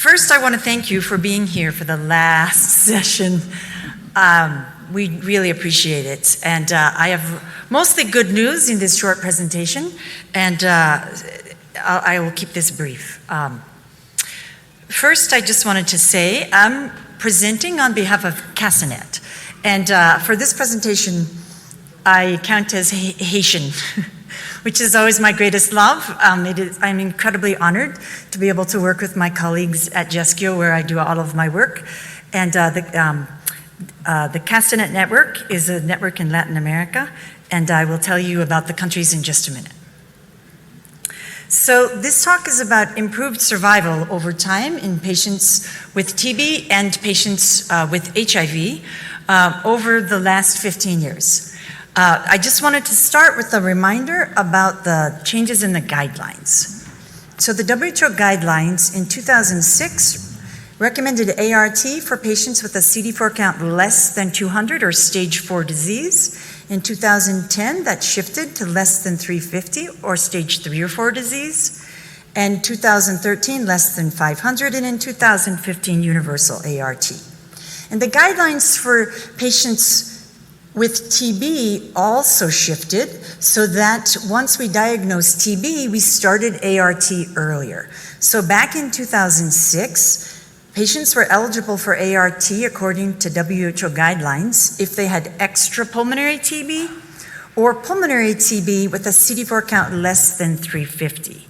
First, I want to thank you for being here for the last session. We really appreciate it. And I have mostly good news in this short presentation, and I will keep this brief. First, I just wanted to say I'm presenting on behalf of Castanet. And for this presentation, I count as Haitian, which is always my greatest love. I'm incredibly honored to be able to work with my colleagues at Geskio, where I do all of my work. And the Castanet network is a network in Latin America, and I will tell you about the countries in just a minute. So this talk is about improved survival over time in patients with TB and patients with HIV over the last 15 years. I just wanted to start with a reminder about the changes in the guidelines. So the WHO guidelines in 2006 recommended ART for patients with a CD4 count less than 200 or stage 4 disease. In 2010, that shifted to less than 350 or stage 3 or 4 disease. And 2013, less than 500, and in 2015, universal ART. And the guidelines for patients with TB also shifted so that once we diagnosed TB, we started ART earlier. So back in 2006, patients were eligible for ART according to WHO guidelines if they had extrapulmonary TB or pulmonary TB with a CD4 count less than 350.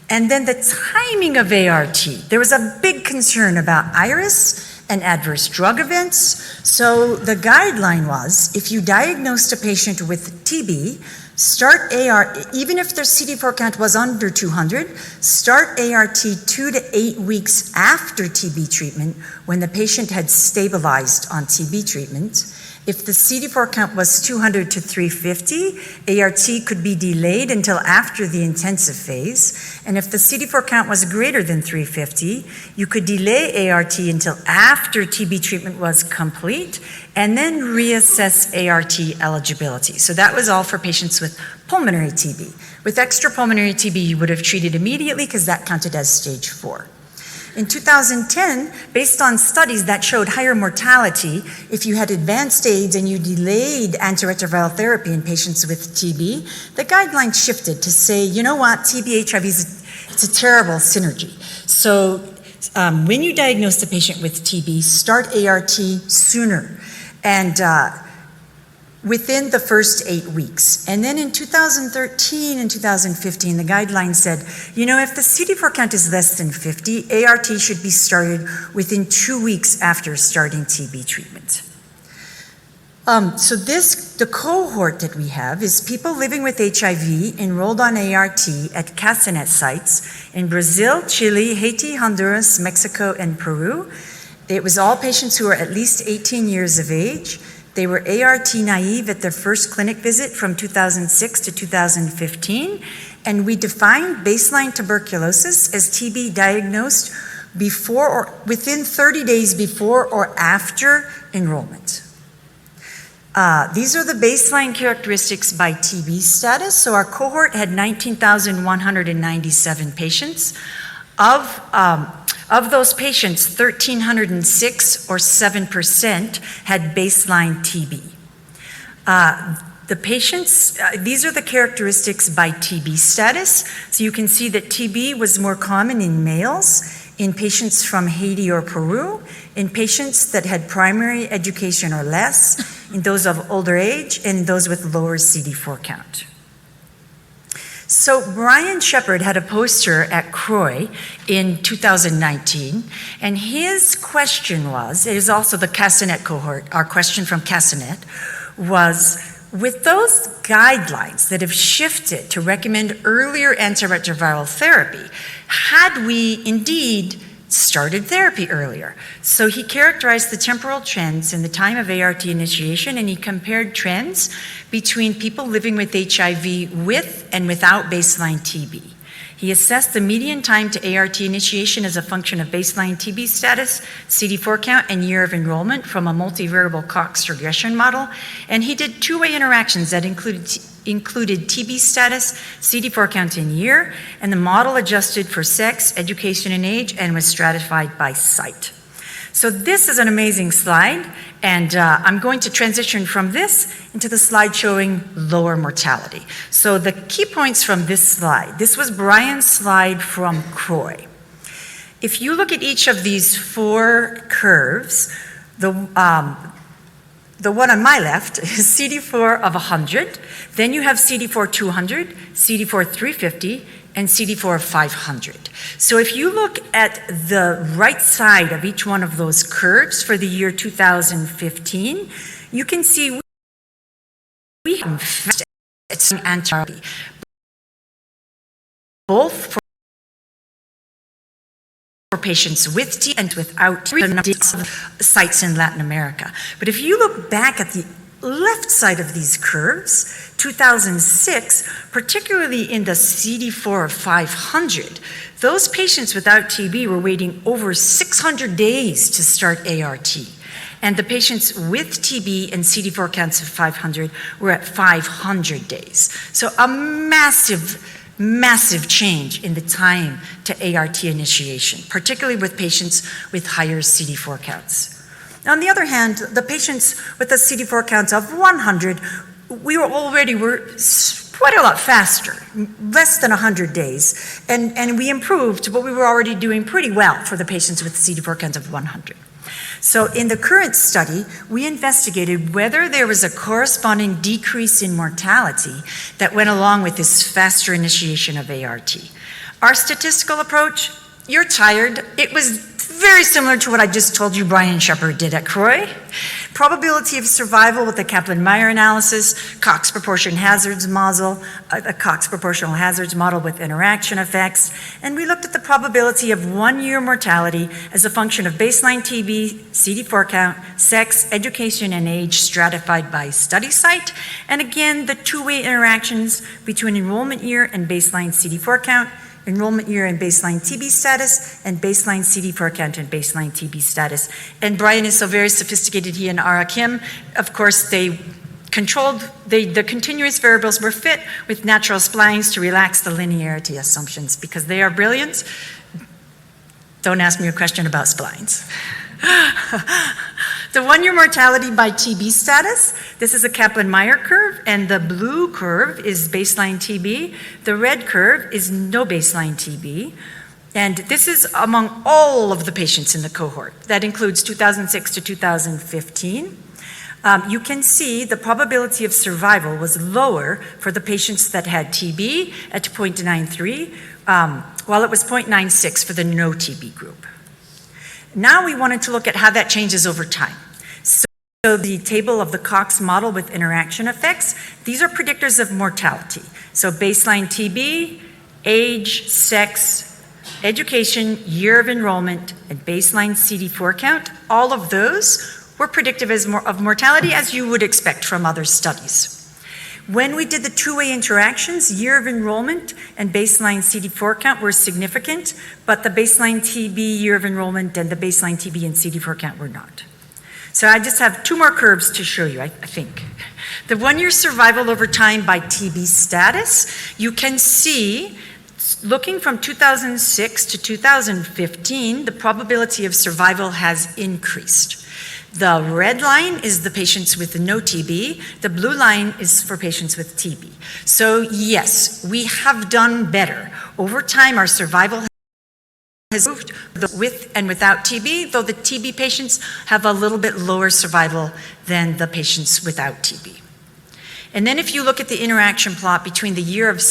And then the timing of ART, there was a big concern about iris and adverse drug events. So the guideline was, if you diagnosed a patient with TB, start ART, even if their CD4 count was under 200, start ART 2 to 8 weeks after TB treatment when the patient had stabilized on TB treatment. If the CD4 count was 200 to 350, ART could be delayed until after the intensive phase. And if the CD4 count was greater than 350, you could delay ART until after TB treatment was complete and then reassess ART eligibility. So that was all for patients with pulmonary TB. With extrapulmonary TB, you would have treated immediately because that counted as stage 4. In 2010, based on studies that showed higher mortality if you had advanced AIDS and you delayed antiretroviral therapy in patients with TB, the guidelines shifted to say, you know what, TB HIV it's a terrible synergy. So when you diagnose the patient with TB, start ART sooner and within the first 8 weeks. And then in 2013 and 2015, the guidelines said, you know, if the CD4 count is less than 50, ART should be started within 2 weeks after starting TB treatment. So the cohort that we have is people living with HIV enrolled on ART at Castanet sites in Brazil, Chile, Haiti, Honduras, Mexico, and Peru. It was all patients who were at least 18 years of age. They were ART naive at their first clinic visit from 2006 to 2015, and we defined baseline tuberculosis as TB diagnosed before or within 30 days before or after enrollment. These are the baseline characteristics by TB status. So our cohort had 19,197 patients. Of those patients, 1,306 or 7% had baseline TB. The patients, these are the characteristics by TB status. So you can see that TB was more common in males, in patients from Haiti or Peru, in patients that had primary education or less, in those of older age, and those with lower CD4 count. So Brian Shepard had a poster at CROI in 2019, and his question was, it is also the Castanet cohort, our question from Castanet, was, with those guidelines that have shifted to recommend earlier antiretroviral therapy, had we indeed started therapy earlier? So he characterized the temporal trends in the time of ART initiation, and he compared trends between people living with HIV with and without baseline TB. He assessed the median time to ART initiation as a function of baseline TB status, CD4 count, and year of enrollment from a multivariable Cox regression model. And he did two-way interactions that included TB status, CD4 count in year, and the model adjusted for sex, education, and age, and was stratified by site. So this is an amazing slide, and I'm going to transition from this into the slide showing lower mortality. So the key points from this slide, this was Brian's slide from CROI. If you look at each of these four curves, the one on my left is CD4 of 100, then you have CD4 200, CD4 350, and CD4 of 500. So if you look at the right side of each one of those curves for the year 2015, you can see we have it's an anti both for patients with T and without sites in Latin America. But if you look back at the left side of these curves, 2006, particularly in the CD4 of 500, those patients without TB were waiting over 600 days to start ART. And the patients with TB and CD4 counts of 500 were at 500 days. So a massive change in the time to ART initiation, particularly with patients with higher CD4 counts. On the other hand, the patients with the CD4 counts of 100, we were quite a lot faster, less than 100 days, and we improved, but we were already doing pretty well for the patients with CD4 counts of 100. So in the current study, we investigated whether there was a corresponding decrease in mortality that went along with this faster initiation of ART. Our statistical approach, you're tired. It was very similar to what I just told you Brian Shepard did at CROI. Probability of survival with the Kaplan-Meier analysis, Cox proportional hazards model, a Cox proportional hazards model with interaction effects, and we looked at the probability of 1-year mortality as a function of baseline TB, CD4 count, sex, education, and age stratified by study site, and again, the two-way interactions between enrollment year and baseline CD4 count, enrollment year and baseline TB status, and baseline CD4 count and baseline TB status. And Brian is so very sophisticated, he and Ara Kim, of course, they controlled, the continuous variables were fit with natural splines to relax the linearity assumptions because they are brilliant. Don't ask me a question about splines. The 1-year mortality by TB status, this is a Kaplan-Meier curve, and the blue curve is baseline TB. The red curve is no baseline TB. And this is among all of the patients in the cohort. That includes 2006 to 2015. You can see the probability of survival was lower for the patients that had TB at 0.93, while it was 0.96 for the no TB group. Now we wanted to look at how that changes over time. So the table of the Cox model with interaction effects, these are predictors of mortality. So baseline TB, age, sex, education, year of enrollment, and baseline CD4 count, all of those were predictive of mortality as you would expect from other studies. When we did the two-way interactions, year of enrollment and baseline CD4 count were significant, but the baseline TB, year of enrollment, and the baseline TB and CD4 count were not. So I just have 2 more curves to show you, I think. The 1-year survival over time by TB status, you can see, looking from 2006 to 2015, the probability of survival has increased. The red line is the patients with no TB. The blue line is for patients with TB. So yes, we have done better. Over time, our survival has improved with and without TB, though the TB patients have a little bit lower survival than the patients without TB. And then if you look at the interaction plot between the year of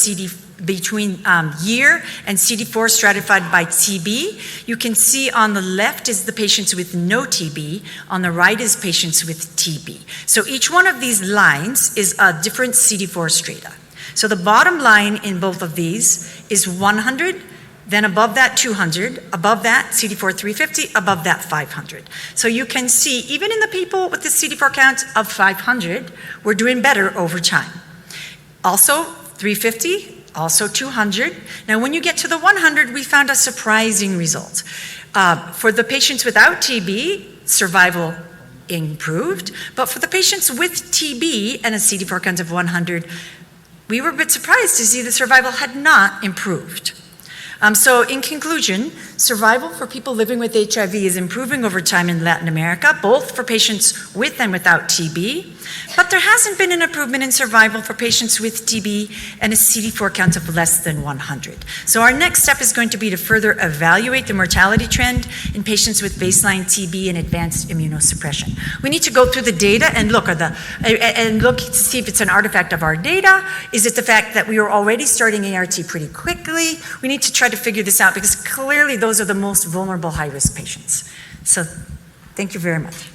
year and CD4 stratified by TB, you can see on the left is the patients with no TB, on the right is patients with TB. So each one of these lines is a different CD4 strata. So the bottom line in both of these is 100, then above that 200, above that CD4 350, above that 500. So you can see even in the people with the CD4 count of 500, we're doing better over time. Also 350, also 200. Now, when you get to the 100, we found a surprising result. For the patients without TB, survival improved, but for the patients with TB and a CD4 count of 100, we were a bit surprised to see the survival had not improved. So in conclusion, survival for people living with HIV is improving over time in Latin America, both for patients with and without TB, but there hasn't been an improvement in survival for patients with TB and a CD4 count of less than 100. So our next step is going to be to further evaluate the mortality trend in patients with baseline TB and advanced immunosuppression. We need to go through the data and look to see if it's an artifact of our data. Is it the fact that we were already starting ART pretty quickly? We need to try to figure this out because clearly those are the most vulnerable high-risk patients. So thank you very much.